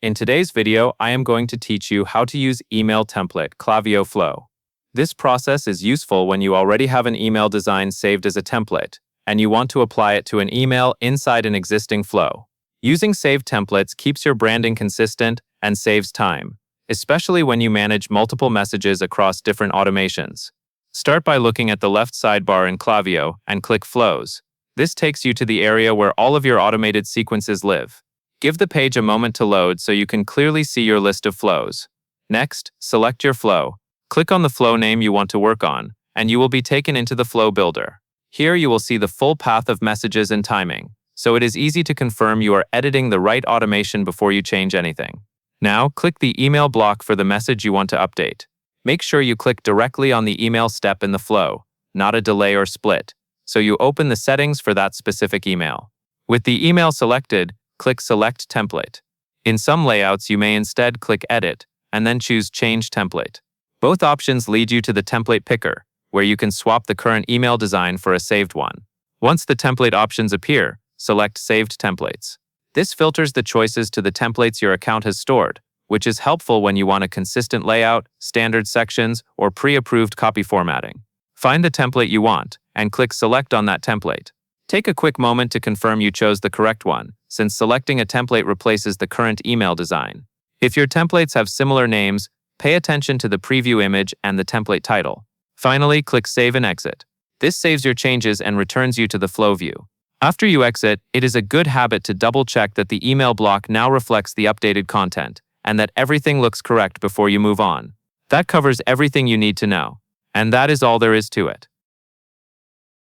In today's video, I am going to teach you how to use email template Klaviyo flow. This process is useful when you already have an email design saved as a template, and you want to apply it to an email inside an existing flow. Using saved templates keeps your branding consistent and saves time, especially when you manage multiple messages across different automations. Start by looking at the left sidebar in Klaviyo and click Flows. This takes you to the area where all of your automated sequences live. Give the page a moment to load so you can clearly see your list of flows. Next, select your flow. Click on the flow name you want to work on, and you will be taken into the flow builder. Here you will see the full path of messages and timing, so it is easy to confirm you are editing the right automation before you change anything. Now, click the email block for the message you want to update. Make sure you click directly on the email step in the flow, not a delay or split, so you open the settings for that specific email. With the email selected, click Select Template. In some layouts, you may instead click Edit, and then choose Change Template. Both options lead you to the template picker, where you can swap the current email design for a saved one. Once the template options appear, select Saved Templates. This filters the choices to the templates your account has stored, which is helpful when you want a consistent layout, standard sections, or pre-approved copy formatting. Find the template you want, and click Select on that template. Take a quick moment to confirm you chose the correct one, since selecting a template replaces the current email design. If your templates have similar names, pay attention to the preview image and the template title. Finally, click Save and Exit. This saves your changes and returns you to the flow view. After you exit, it is a good habit to double-check that the email block now reflects the updated content, and that everything looks correct before you move on. That covers everything you need to know. And that is all there is to it.